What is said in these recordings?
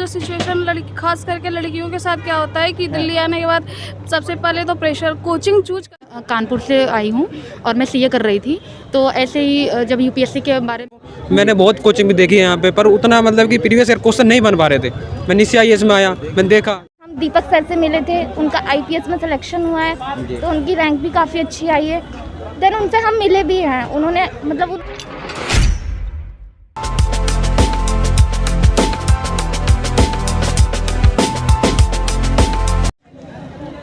जो सिचुएशन लड़की खास करके लड़कियों के साथ क्या होता है कि दिल्ली आने के बाद सबसे पहले तो प्रेशर कोचिंग चूज कानपुर से आई हूँ और मैं सीए कर रही थी। तो ऐसे ही जब यूपीएससी के बारे में मैंने बहुत कोचिंग भी देखी है यहाँ पे, पर उतना मतलब कि प्रीवियस ईयर क्वेश्चन नहीं बन पा रहे थे। मैं नीचे आईएएस में आया, मैंने देखा। हम दीपक सर से मिले थे, उनका आईपीएस में सिलेक्शन हुआ है तो उनकी रैंक भी काफ़ी अच्छी आई है। देन उनसे हम मिले भी हैं, उन्होंने मतलब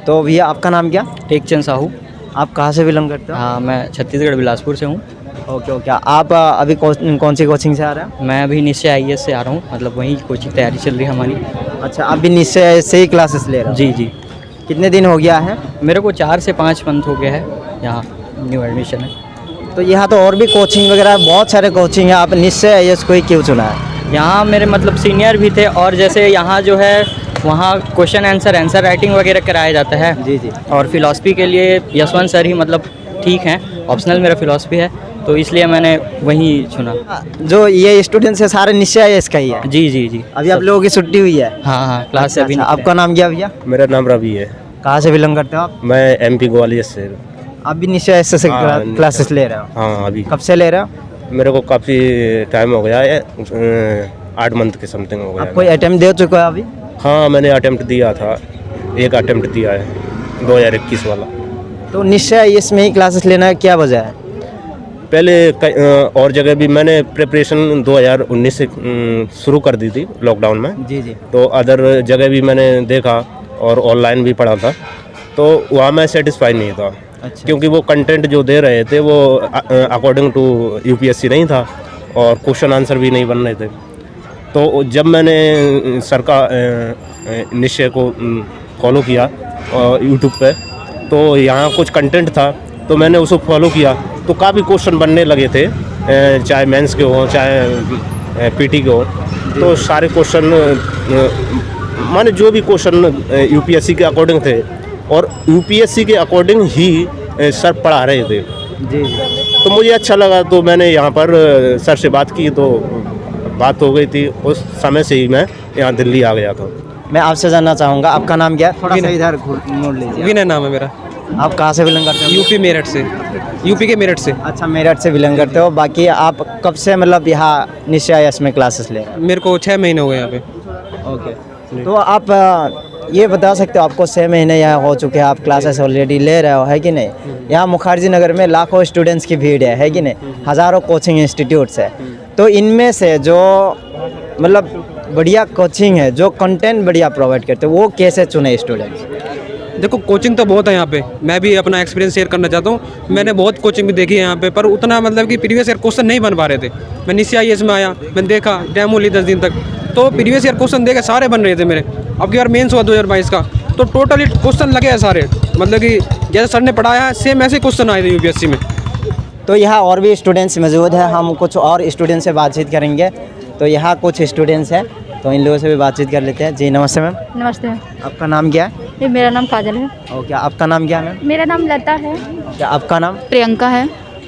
तो भैया आपका नाम क्या? टेकचंद साहू। आप कहाँ से बिलोंग करते हो? हाँ, मैं छत्तीसगढ़ बिलासपुर से हूँ। Okay okay. आप अभी कौन सी कोचिंग से आ रहे हैं? मैं अभी निश्चय आईएएस से आ रहा हूँ, मतलब वहीं कोचिंग तैयारी चल रही है हमारी। अच्छा, आप भी निश्चय से ही क्लासेस ले रहे हो? जी जी। कितने दिन हो गया है? मेरे को 4 से 5 मंथ हो गया है, यहाँ न्यू एडमिशन है। तो यहाँ तो और भी कोचिंग वगैरह बहुत सारे कोचिंग है, आप निश्चय आईएएस को ही क्यों चुना है? यहाँ मेरे मतलब सीनियर भी थे, और जैसे यहाँ जो है वहाँ क्वेश्चन आंसर राइटिंग वगैरह कराया जाता है। जी जी। और फिलॉसफी के लिए यशवंत सर ही मतलब ठीक हैं, ऑप्शनल मेरा फिलॉसफी है, तो इसलिए मैंने वहीं चुना। जो ये स्टूडेंट्स है सारे निश्चय आईएएस का ही है? जी जी जी। अभी आप लोगों की छुट्टी हुई है? हाँ हाँ, क्लास से अभी अच्छा, आपका नाम क्या भैया? मेरा नाम रवि है। कहाँ से बिलोंग करते हो आप? मैं एमपी ग्वालियर से। आप भी निश्चय आईएएस से हाँ, क्लासेस ले रहे हो? हाँ, अभी कब से ले रहे हो? मेरे को काफ़ी टाइम हो गया है, 8 मंथ के समथिंग हो आप गया। कोई अटेम्प्ट दे चुके हो अभी? हाँ, मैंने अटेम्प्ट दिया था, एक अटेम्प्ट दिया है 2021 वाला। तो निश्चय आईएएस में ही क्लासेस लेना क्या वजह है? पहले और जगह भी मैंने प्रिपरेशन 2019 से शुरू कर दी थी लॉकडाउन में। जी जी। तो अदर जगह भी मैंने देखा और ऑनलाइन भी पढ़ा था, तो वहाँ मैं सेटिस्फाई नहीं था। अच्छा। क्योंकि वो कंटेंट जो दे रहे थे वो अकॉर्डिंग टू यूपीएससी नहीं था और क्वेश्चन आंसर भी नहीं बन रहे थे। तो जब मैंने सरकार निश्चय को फॉलो किया यूट्यूब पे, तो यहाँ कुछ कंटेंट था तो मैंने उसको फॉलो किया, तो काफ़ी क्वेश्चन बनने लगे थे, चाहे मेंस के हों चाहे पीटी के हों। तो सारे क्वेश्चन माने जो भी क्वेश्चन यूपीएससी के अकॉर्डिंग थे और यूपीएससी के अकॉर्डिंग ही सर पढ़ा रहे थे। जी जी। तो मुझे अच्छा लगा, तो मैंने यहाँ पर सर से बात की, तो बात हो गई थी। उस समय से ही मैं यहाँ दिल्ली आ गया था। मैं आपसे जानना चाहूँगा, आपका नाम क्या है? थोड़ा सा इधर मोड़ लीजिए। विनय नाम है मेरा। आप कहाँ से बिलोंग करते हो? यूपी मेरठ से। यूपी के मेरठ से। अच्छा, मेरठ से बिलोंग करते हो। बाकी आप कब से मतलब यहाँ निश्चय आईएएस में क्लासेस ले रहे हो? मेरे को 6 महीने हो गए यहाँ पे। ओके। तो आप ये बता सकते हो, आपको 6 महीने यहाँ हो चुके हैं, आप क्लासेस ऑलरेडी ले रहे हो, है कि नहीं? यहाँ मुखर्जी नगर में लाखों स्टूडेंट्स की भीड़ है कि नहीं? हज़ारों कोचिंग इंस्टीट्यूट्स है। तो इनमें से जो मतलब बढ़िया कोचिंग है, जो कंटेंट बढ़िया प्रोवाइड करते हैं, वो कैसे चुने स्टूडेंट्स? देखो, कोचिंग तो बहुत है यहाँ पे। मैं भी अपना एक्सपीरियंस शेयर करना चाहता हूँ। मैंने बहुत कोचिंग भी देखी है यहाँ पे, पर उतना मतलब कि प्रीवियस ईयर क्वेश्चन नहीं बन पा रहे थे। मैं नीचे आईएएस में आया, मैंने देखा, डेमो ली 10 दिन तक, तो प्रीवियस ईयर क्वेश्चन देखे सारे बन रहे थे मेरे। अब की बार मेंस हुआ 2022 का, तो टोटली क्वेश्चन लगे हैं सारे, मतलब कि जैसे सर ने पढ़ाया है सेम ऐसे क्वेश्चन आए थे यूपीएससी में। तो यहाँ और भी स्टूडेंट्स मौजूद हैं, हम कुछ और स्टूडेंट्स से बातचीत करेंगे। तो यहाँ कुछ स्टूडेंट्स हैं, तो इन लोगों से भी बातचीत कर लेते हैं। जी नमस्ते मैम। नमस्ते। आपका नाम क्या है? ये मेरा नाम काजल है। ओके। आपका नाम क्या है मैम? मेरा नाम लता है। क्या आपका नाम? प्रियंका है।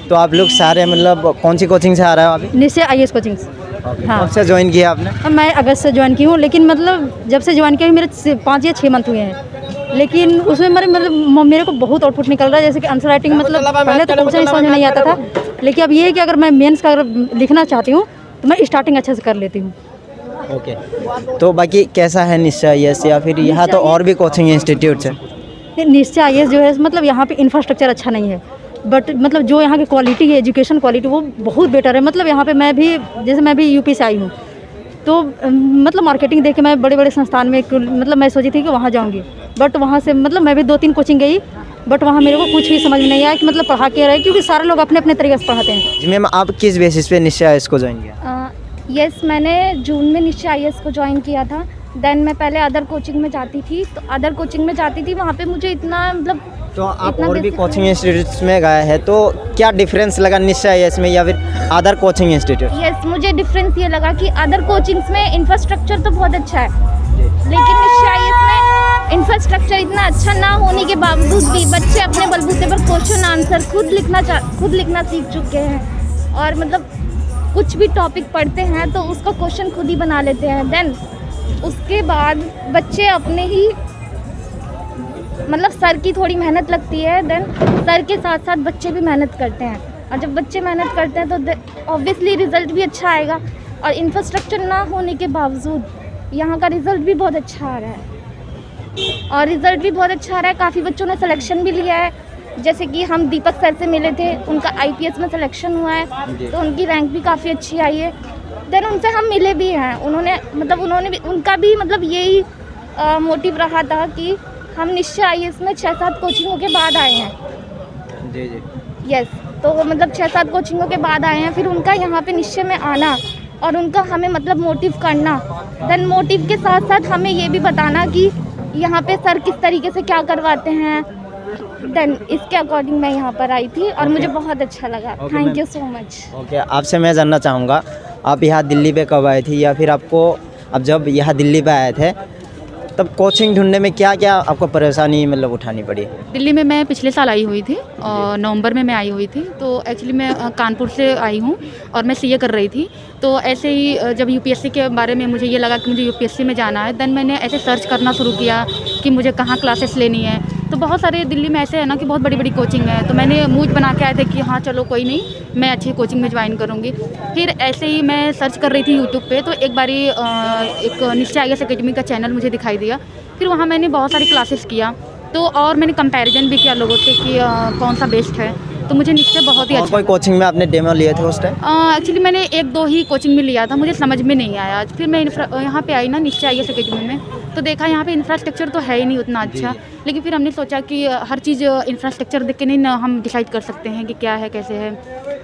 तो आप लोग सारे मतलब कौन सी कोचिंग से आ रहे हो अभी? निश्चय आईएएस कोचिंग। हाँ। कब से ज्वाइन किया आपने? मैं अगस्त से ज्वाइन की हूँ, लेकिन मतलब जब से ज्वाइन किया मेरे 5 या 6 मंथ हुए हैं, लेकिन उसमें मेरे को बहुत आउटपुट निकल रहा है। जैसे कि आंसर राइटिंग मतलब पहले तो क्वेश्चन समझ में नहीं आता था, लेकिन अब ये है कि अगर मैं मेंस का अगर लिखना चाहती हूँ तो मैं स्टार्टिंग अच्छे से कर लेती हूँ। ओके। तो बाकी कैसा है निश्चय आईएएस, या फिर यहाँ तो और भी कोचिंग इंस्टीट्यूट्स है? निश्चय आईएएस जो है मतलब यहाँ पे इंफ्रास्ट्रक्चर अच्छा नहीं है, बट मतलब जो यहाँ की क्वालिटी है, एजुकेशन क्वालिटी, वो बहुत बेटर है। मतलब यहाँ पे मैं भी यूपी से आई हूँ, तो मतलब मार्केटिंग देख के मैं बड़े बड़े संस्थान में मतलब मैं सोची थी कि वहाँ जाऊँगी, बट वहाँ से मतलब मैं भी 2-3 कोचिंग गई, बट वहाँ मेरे को कुछ भी समझ में नहीं आया कि मतलब पढ़ा के रहे, क्योंकि सारे लोग अपने अपने तरीके से पढ़ाते हैं। जी मैम, आप किस बेसिस पे निश्चय आईएएस को ज्वाइन किया? यस, मैंने जून में निश्चय आईएएस को ज्वाइन किया था। देन मैं पहले अदर कोचिंग में जाती थी, तो अदर कोचिंग में जाती थी, वहाँ पे मुझे इतना मतलब तो आप और भी कोचिंग इंस्टीट्यूट्स में गए हैं, तो क्या डिफरेंस लगा निश्चय आईएएस में या फिर अदर कोचिंग इंस्टीट्यूट? यस, मुझे डिफरेंस ये लगा कि अदर कोचिंग्स में इंफ्रास्ट्रक्चर तो बहुत अच्छा है, लेकिन निश्चय आईएएस में इंफ्रास्ट्रक्चर इतना अच्छा ना होने के बावजूद भी बच्चे अपने बलबूते पर क्वेश्चन आंसर खुद लिखना सीख चुके हैं, और मतलब कुछ भी टॉपिक पढ़ते हैं तो उसका क्वेश्चन खुद ही बना लेते हैं। देन उसके बाद बच्चे अपने ही मतलब सर की थोड़ी मेहनत लगती है, देन सर के साथ साथ बच्चे भी मेहनत करते हैं, और जब बच्चे मेहनत करते हैं तो ऑब्वियसली रिज़ल्ट भी अच्छा आएगा। और इंफ्रास्ट्रक्चर ना होने के बावजूद यहाँ का रिज़ल्ट भी बहुत अच्छा आ रहा है, और रिज़ल्ट भी बहुत अच्छा आ रहा है। काफ़ी बच्चों ने सिलेक्शन भी लिया है, जैसे कि हम दीपक सर से मिले थे, उनका IPS में सिलेक्शन हुआ है, तो उनकी रैंक भी काफ़ी अच्छी आई है। देन उनसे हम मिले भी हैं, उन्होंने भी उनका भी मतलब यही मोटिव रहा था कि हम निश्चय IAS में 6-7 कोचिंगों के बाद आए हैं। जी जी। यस, तो वो मतलब 6-7 कोचिंगों के बाद आए हैं, फिर उनका यहाँ पे निश्चय में आना और उनका हमें मतलब मोटिव करना, देन मोटिव के साथ साथ हमें ये भी बताना कि यहाँ पे सर किस तरीके से क्या करवाते हैं, देन इसके अकॉर्डिंग मैं यहाँ पर आई थी और मुझे बहुत अच्छा लगा। Thank you so much. Okay, आपसे मैं जानना चाहूँगा, आप यहाँ दिल्ली पे कब आए थे, या फिर आपको अब जब यहाँ दिल्ली पे आए थे तब कोचिंग ढूंढने में क्या क्या आपको परेशानी मतलब उठानी पड़ी? दिल्ली में मैं पिछले साल आई हुई थी और नवंबर में मैं आई हुई थी। तो एक्चुअली मैं कानपुर से आई हूँ और मैं CA कर रही थी। तो ऐसे ही जब UPSC के बारे में मुझे ये लगा कि मुझे UPSC में जाना है, देन मैंने ऐसे सर्च करना शुरू किया कि मुझे कहाँ क्लासेस लेनी है। तो बहुत सारे दिल्ली में ऐसे है ना कि बहुत बड़ी बड़ी कोचिंग है, तो मैंने मूड बना के आए थे कि हाँ चलो कोई नहीं, मैं अच्छी कोचिंग में ज्वाइन करूँगी। फिर ऐसे ही मैं सर्च कर रही थी यूट्यूब पे, तो एक बारी एक निश्चय IAS अकेडमी का चैनल मुझे दिखाई दिया। फिर वहाँ मैंने बहुत सारी क्लासेस किया, तो और मैंने कंपैरिजन भी किया लोगों से कि कौन सा बेस्ट है, तो मुझे निश्चय बहुत ही अच्छा। कोई कोचिंग में आपने डेमो लिए थे उस टाइम? एक्चुअली मैंने 1-2 ही कोचिंग में लिया था, मुझे समझ में नहीं आया। फिर मैं यहाँ पे आई ना निश्चय IAS अकेडमी में, तो देखा यहाँ पे इंफ्रास्ट्रक्चर तो है ही नहीं उतना अच्छा, लेकिन फिर हमने सोचा कि हर चीज़ इंफ्रास्ट्रक्चर देख के नहीं ना हम डिसाइड कर सकते हैं कि क्या है कैसे है।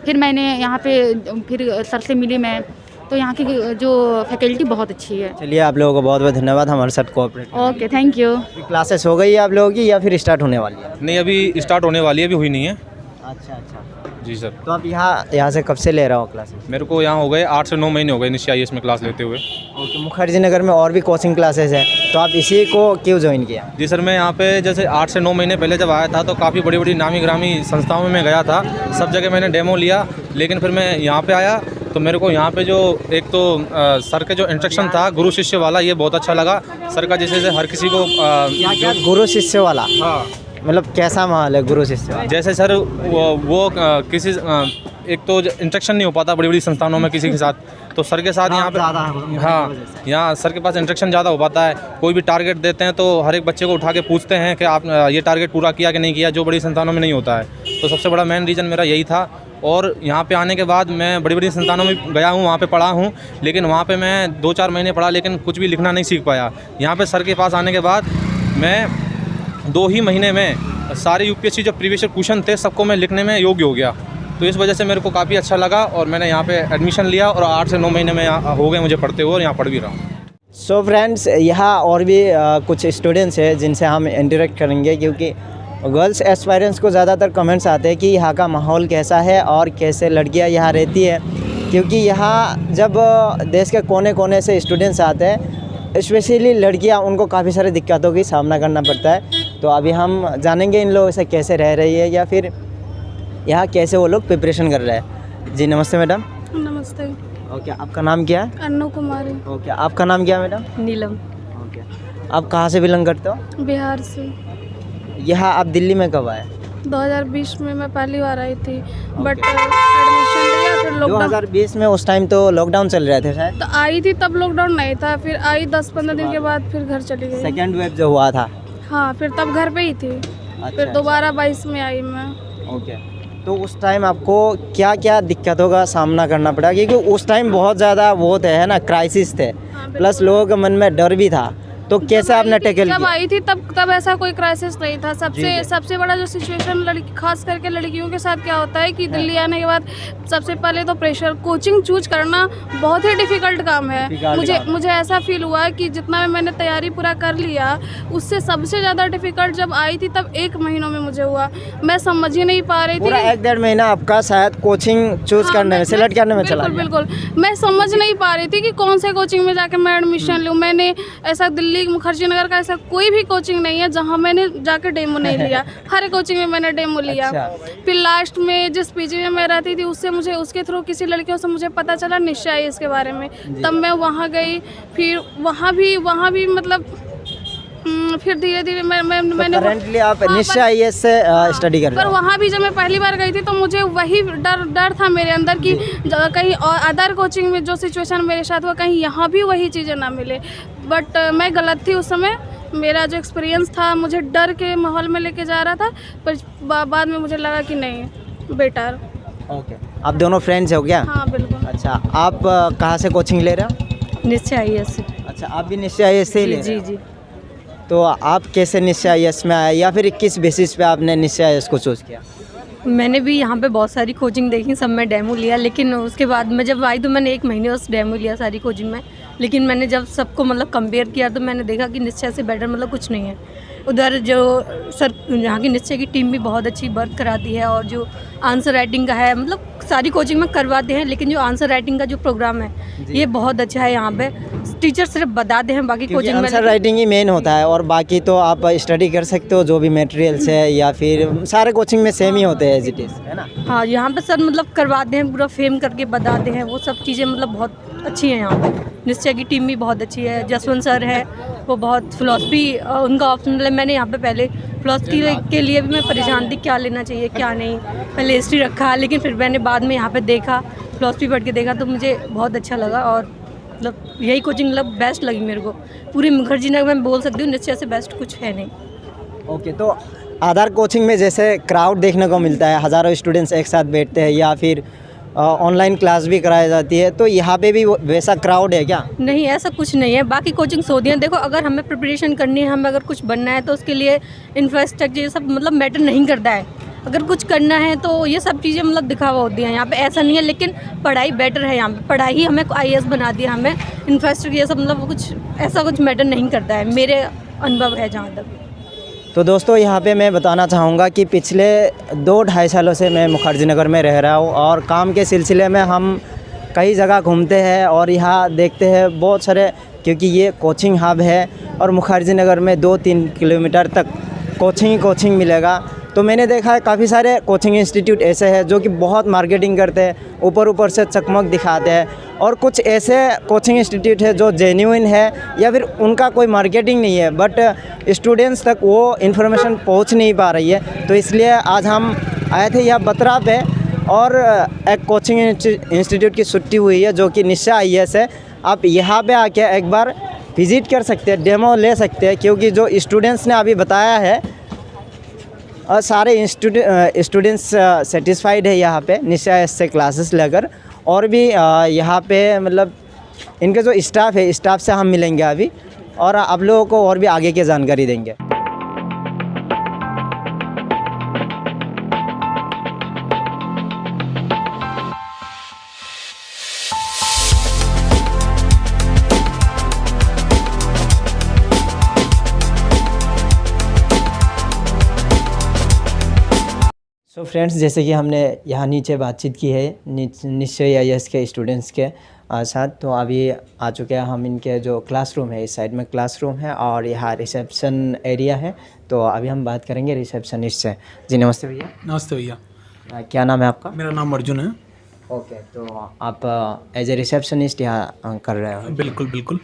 फिर मैंने यहाँ पे फिर सर से मिली मैं, तो यहाँ की जो फैकल्टी बहुत अच्छी है। चलिए, आप लोगों को बहुत बहुत धन्यवाद हमारे साथ cooperate. Okay, thank you. Classes हो गई है आप लोगों की या फिर स्टार्ट होने वाली है? नहीं, अभी स्टार्ट होने वाली है, अभी हुई नहीं है। अच्छा अच्छा जी सर। तो आप यहाँ से कब से ले रहे हो क्लासेस? मेरे को यहाँ हो गए 8 से 9 महीने हो गए निश्चय IAS में क्लास लेते हुए। ओके, मुखर्जी नगर में और भी कोचिंग क्लासेस है, तो आप इसी को क्यों ज्वाइन किया? जी सर, मैं यहाँ पे जैसे 8 से 9 महीने पहले जब आया था तो काफ़ी बड़ी बड़ी नामी ग्रामी संस्थाओं में मैं गया था, सब जगह मैंने डेमो लिया, लेकिन फिर मैं यहाँ पे आया तो मेरे को यहाँ पे जो एक तो सर के जो इंस्ट्रक्शन था गुरु शिष्य वाला, ये बहुत अच्छा लगा। सर का जैसे हर किसी को क्या गुरु शिष्य वाला? हाँ, मतलब कैसा माहौल है गुरु शिष्य वाला? जैसे सर वो किसी एक तो इंस्ट्रक्शन नहीं हो पाता बड़ी बड़ी संस्थानों में किसी के साथ, तो सर के साथ यहाँ पे हाँ, यहाँ सर के पास इंस्ट्रक्शन ज़्यादा हो पाता है। कोई भी टारगेट देते हैं तो हर एक बच्चे को उठा के पूछते हैं कि आप ये टारगेट पूरा किया कि नहीं किया, जो बड़ी संस्थानों में नहीं होता है। तो सबसे बड़ा मेन रीज़न मेरा यही था। और यहाँ पे आने के बाद मैं बड़ी बड़ी संस्थानों में गया हूँ, वहाँ पे पढ़ा हूँ, लेकिन वहाँ पे मैं 2-4 महीने पढ़ा लेकिन कुछ भी लिखना नहीं सीख पाया। यहाँ पे सर के पास आने के बाद मैं 2 ही महीने में सारे UPSC जो प्रीवियस क्वेश्चन थे सबको मैं लिखने में योग्य हो गया। तो इस वजह से मेरे को काफ़ी अच्छा लगा और मैंने यहाँ पे एडमिशन लिया और 8 से 9 महीने में हो गए मुझे पढ़ते हुए, और यहाँ पढ़ भी रहा हूँ। सो फ्रेंड्स, यहाँ और भी कुछ स्टूडेंट्स हैं जिनसे हम इंटरेक्ट करेंगे, क्योंकि गर्ल्स एस्पायरेंट्स को ज़्यादातर कमेंट्स आते हैं कि यहाँ का माहौल कैसा है और कैसे लड़कियाँ यहाँ रहती है, क्योंकि यहाँ जब देश के कोने कोने से स्टूडेंट्स आते हैं, स्पेशली लड़कियाँ, उनको काफ़ी सारी दिक्कतों की सामना करना पड़ता है। तो अभी हम जानेंगे इन लोगों से कैसे रह रही है या फिर यहाँ कैसे वो लोग प्रिपरेशन कर रहे हैं। जी नमस्ते मैडम। नमस्ते। ओके, आपका नाम क्या है? अन्नू कुमारी। ओके, आपका नाम क्या है मैडम? नीलम। ओके, आप कहाँ से बिलोंग करते हो? बिहार से। यहाँ आप दिल्ली में कब आए? 2020 में मैं पहली बार आई थी, बट एडमिशन लिया फिर लॉकडाउन। 2020 में उस टाइम तो लॉकडाउन चल रहे थे शायद? तो आई थी तब लॉकडाउन नहीं था, फिर आई 10-15 दिन के बाद फिर घर चली गई। सेकेंड वेव जो हुआ था? हाँ, फिर तब घर पे ही थी। फिर दोबारा 22 में आई मैं। ओके, तो उस टाइम आपको क्या क्या दिक्कतों का सामना करना पड़ा? क्योंकि उस टाइम बहुत ज़्यादा वो थे है ना, क्राइसिस थे, प्लस लोगों के मन में डर भी था, तो कैसे आपने टैकल किया? जब आई थी तब ऐसा कोई क्राइसिस नहीं था। सबसे बड़ा जो सिचुएशन खास करके लड़कियों के साथ क्या होता है कि दिल्ली आने के बाद सबसे पहले तो प्रेशर, कोचिंग चूज करना बहुत ही डिफ़िकल्ट काम है। मुझे ऐसा फील हुआ कि जितना मैंने तैयारी पूरा कर लिया, उससे सबसे ज़्यादा डिफ़िकल्ट जब आई थी तब 1 महीनों में मुझे हुआ। मैं समझ ही नहीं पा रही थी। पूरा 1-1.5 महीना आपका शायद कोचिंग चूज करने में, सेलेक्ट करने में चला गया। बिल्कुल, मैं समझ नहीं पा रही थी कि कौन से कोचिंग में जाके मैं एडमिशन लूँ। मैंने ऐसा दिल्ली दिल्ली मुखर्जी नगर का ऐसा कोई भी कोचिंग नहीं है जहाँ मैंने जाकर डेमो नहीं लिया। हर कोचिंग में मैंने डेमो लिया। फिर लास्ट में जिस पीजी में मैं रहती थी उससे मुझे उसके थ्रू किसी लड़कियों से मुझे पता चला निश्चय इसके बारे में, तब मैं वहाँ गई। फिर वहाँ भी मतलब फिर धीरे धीरे मैंने करेंटली आप निश्चय आईएएस से स्टडी कर रहे पर हो। वहाँ भी जब मैं पहली बार गई थी तो मुझे वही डर था मेरे अंदर कि कहीं और अदर कोचिंग में जो सिचुएशन मेरे साथ हुआ कहीं यहाँ भी वही चीज़ें ना मिले। बट मैं गलत थी उस समय। मेरा जो एक्सपीरियंस था मुझे डर के माहौल में लेके जा रहा था, पर बाद में मुझे लगा कि नहीं बेटर। ओके, आप दोनों फ्रेंड्स हो क्या? हाँ बिल्कुल। अच्छा, आप कहाँ से कोचिंग ले रहे हो? निश्चय आईएएस। अच्छा, आप भी निश्चय आईएएस से ही ले रहे हो? जी। तो आप कैसे निश्चय आईएएस में आए या फिर किस बेसिस पे आपने निश्चय आईएएस को चूज़ किया? मैंने भी यहाँ पे बहुत सारी कोचिंग देखी, सब में डेमो लिया, लेकिन उसके बाद मैं जब आई तो मैंने 1 महीने उस डेमो लिया सारी कोचिंग में। लेकिन मैंने जब सबको मतलब कंपेयर किया तो मैंने देखा कि निश्चय से बेटर मतलब कुछ नहीं है। उधर जो सर यहाँ की निश्चय की टीम भी बहुत अच्छी वर्क कराती है, और जो आंसर राइटिंग का है मतलब सारी कोचिंग में करवाते हैं, लेकिन जो आंसर राइटिंग का जो प्रोग्राम है ये बहुत अच्छा है। यहाँ पे टीचर सिर्फ बताते हैं, बाकी कोचिंग में आंसर राइटिंग ही मेन होता है, और बाकी तो आप स्टडी कर सकते हो जो भी मटेरियल्स है, या फिर सारे कोचिंग में सेम ही होते हैं एज इट इज़, है ना? हाँ, यहाँ पे सर मतलब करवाते हैं, पूरा फ्रेम करके बताते हैं, वो सब चीज़ें मतलब बहुत अच्छी हैं यहाँ पे। निश्चय की टीम भी बहुत अच्छी है। जसवंत सर है, वो बहुत फ़िलॉसफी उनका ऑप्शनल है। मैंने यहाँ पे पहले फ़िलॉसफी के लिए भी मैं परेशान थी क्या लेना चाहिए क्या नहीं। पहले हिस्ट्री रखा, लेकिन फिर मैंने बाद में यहाँ पे देखा, फ़िलॉसफी पढ़ के देखा तो मुझे बहुत अच्छा लगा, और मतलब यही कोचिंग मतलब बेस्ट लगी मेरे को। पूरी मुखर्जी नगर में बोल सकती हूँ निश्चय से बेस्ट कुछ है नहीं। ओके, तो अदर कोचिंग में जैसे क्राउड देखने को मिलता है, हज़ारों स्टूडेंट्स एक साथ बैठते हैं, या फिर ऑनलाइन क्लास भी कराई जाती है, तो यहाँ पे भी वैसा क्राउड है क्या? नहीं, ऐसा कुछ नहीं है। बाकी कोचिंग्स होती हैं, देखो अगर हमें प्रिपरेशन करनी है, हमें अगर कुछ बनना है तो उसके लिए इंफ्रास्ट्रक्चर ये सब मतलब मैटर नहीं करता है। अगर कुछ करना है तो ये सब चीज़ें मतलब दिखावा होती हैं। यहाँ पे ऐसा नहीं है, लेकिन पढ़ाई बेटर है। यहाँ पे पढ़ाई ही हमें आईएएस बना दिया, हमें इंफ्रास्ट्रक्चर ये सब मतलब कुछ ऐसा कुछ मैटर नहीं करता है, मेरे अनुभव है जहाँ तक। तो दोस्तों, यहाँ पे मैं बताना चाहूँगा कि पिछले 2-2.5 सालों से मैं मुखर्जी नगर में रह रहा हूँ, और काम के सिलसिले में हम कई जगह घूमते हैं और यहाँ देखते हैं बहुत सारे, क्योंकि ये कोचिंग हब है और मुखर्जी नगर में 2-3 किलोमीटर तक कोचिंग मिलेगा। तो मैंने देखा है काफ़ी सारे कोचिंग इंस्टीट्यूट ऐसे हैं जो कि बहुत मार्केटिंग करते हैं, ऊपर से चकमक दिखाते हैं, और कुछ ऐसे कोचिंग इंस्टीट्यूट है जो जेन्युइन है या फिर उनका कोई मार्केटिंग नहीं है, बट स्टूडेंट्स तक वो इन्फॉर्मेशन पहुंच नहीं पा रही है। तो इसलिए आज हम आए थे यहाँ बतरा पे, और एक कोचिंग इंस्टीट्यूट की छुट्टी हुई है जो कि निश्चय आईएएस है। आप यहाँ पे आके एक बार विज़िट कर सकते हैं, डेमो ले सकते हैं, क्योंकि जो स्टूडेंट्स ने अभी बताया है और सारे स्टूडेंट्स सेटिस्फाइड है यहाँ पे निश्चय आईएएस से क्लासेस लेकर। और भी यहाँ पे मतलब इनके जो स्टाफ है, स्टाफ से हम मिलेंगे अभी, और आप लोगों को और भी आगे की जानकारी देंगे। सो फ्रेंड्स, जैसे कि हमने यहाँ नीचे बातचीत की है निश्चय आईएएस के स्टूडेंट्स के साथ, तो अभी आ चुके हैं हम इनके जो क्लासरूम है, इस साइड में क्लासरूम है और यहाँ रिसेप्शन एरिया है। तो अभी हम बात करेंगे रिसेप्शनिस्ट से। जी नमस्ते भैया। नमस्ते भैया। क्या नाम है आपका? मेरा नाम अर्जुन है। ओके, तो आप एज ए रिसेप्शनिस्ट यहाँ कर रहे हो? बिल्कुल बिल्कुल।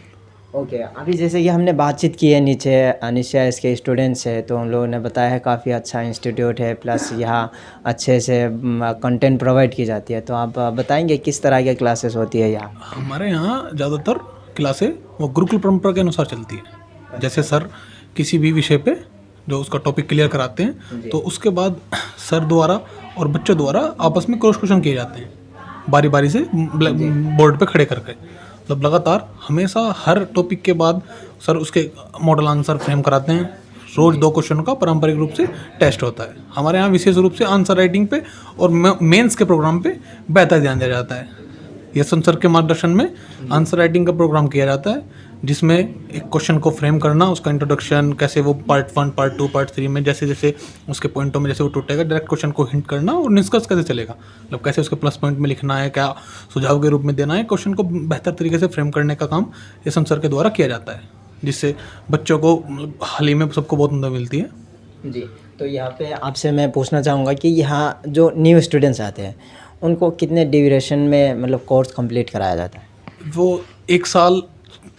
ओके, अभी जैसे कि हमने बातचीत की है नीचे निश्चय आईएएस के स्टूडेंट्स है, तो उन लोगों ने बताया है काफ़ी अच्छा इंस्टीट्यूट है, प्लस यहाँ अच्छे से कंटेंट प्रोवाइड की जाती है। तो आप बताएंगे किस तरह के क्लासेस होती है यहाँ? हमारे यहाँ ज़्यादातर क्लासें वो गुरुकुल परंपरा के अनुसार चलती है। जैसे सर किसी भी विषय पे जो उसका टॉपिक क्लियर कराते हैं, तो उसके बाद सर द्वारा और बच्चों द्वारा आपस में क्रॉस क्वेश्चन किए जाते हैं, बारी बारी से बोर्ड पे खड़े करके। मतलब लगातार हमेशा हर टॉपिक के बाद सर उसके मॉडल आंसर फ्रेम कराते हैं। रोज़ 2 क्वेश्चन का पारंपरिक रूप से टेस्ट होता है। हमारे यहाँ विशेष रूप से आंसर राइटिंग पे और मेंस के प्रोग्राम पे बेहतर ध्यान दिया जाता है। यशवंत सर के मार्गदर्शन में आंसर राइटिंग का प्रोग्राम किया जाता है, जिसमें एक क्वेश्चन को फ्रेम करना, उसका इंट्रोडक्शन, कैसे वो पार्ट 1, पार्ट 2, पार्ट 3 में जैसे जैसे उसके पॉइंटों में जैसे वो टूटेगा, डायरेक्ट क्वेश्चन को हिंट करना और निष्कर्ष कैसे चलेगा, मतलब कैसे उसके प्लस पॉइंट में लिखना है, क्या सुझाव के रूप में देना है, क्वेश्चन को बेहतर तरीके से फ्रेम करने का काम यशवंत सर के द्वारा किया जाता है। जिससे बच्चों को मतलब हाल ही में सबको बहुत मदद मिलती है। जी, तो यहाँ पे आपसे मैं पूछना चाहूँगा कि यहाँ जो न्यू स्टूडेंट्स आते हैं उनको कितने ड्यूरेशन में मतलब कोर्स कंप्लीट कराया जाता है? वो 1 साल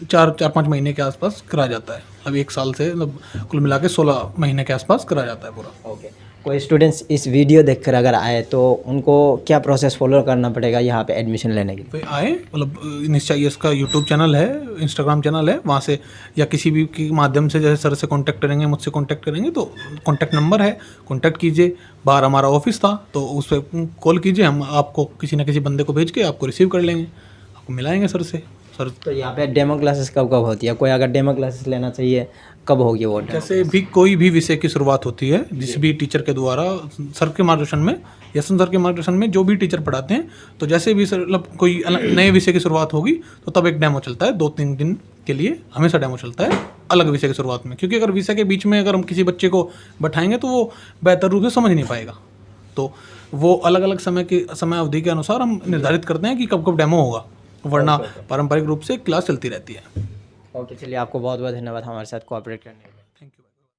4-5 महीने के आसपास कराया जाता है। अब 1 साल से मतलब कुल मिला के 16 महीने के आसपास कराया जाता है पूरा। ओके, कोई स्टूडेंट्स इस वीडियो देखकर अगर आए तो उनको क्या प्रोसेस फॉलो करना पड़ेगा यहाँ पे एडमिशन लेने के लिए? तो आए मतलब निश्चय इसका यूट्यूब चैनल है, इंस्टाग्राम चैनल है, वहाँ से या किसी भी के माध्यम से जैसे सर से कांटेक्ट करेंगे, मुझसे कांटेक्ट करेंगे तो कांटेक्ट नंबर है, कांटेक्ट कीजिए। बाहर हमारा ऑफिस था तो उस पर कॉल कीजिए, हम आपको किसी न किसी बंदे को भेज के आपको रिसीव कर लेंगे, आपको मिलाएंगे सर से। सर तो यहाँ पे डेमो क्लासेस कब कब होती है? कोई अगर डेमो क्लासेस लेना चाहिए कब होगी वो? जैसे भी कोई भी विषय की शुरुआत होती है जिस भी टीचर के द्वारा, सर के मार्गदर्शन में, यशवंत सर के मार्गदर्शन में जो भी टीचर पढ़ाते हैं, तो जैसे भी सर मतलब कोई नए विषय की शुरुआत होगी तो तब एक डेमो चलता है 2-3 दिन के लिए, हमेशा डेमो चलता है अलग विषय की शुरुआत में। क्योंकि अगर विषय के बीच में अगर हम किसी बच्चे को बैठाएंगे तो वो बेहतर रूप से समझ नहीं पाएगा, तो वो अलग अलग समय अवधि के अनुसार हम निर्धारित करते हैं कि कब कब डेमो होगा, वरना पारंपरिक रूप से क्लास चलती रहती है। ओके, चलिए आपको बहुत बहुत धन्यवाद हमारे साथ कोऑपरेट करने के लिए।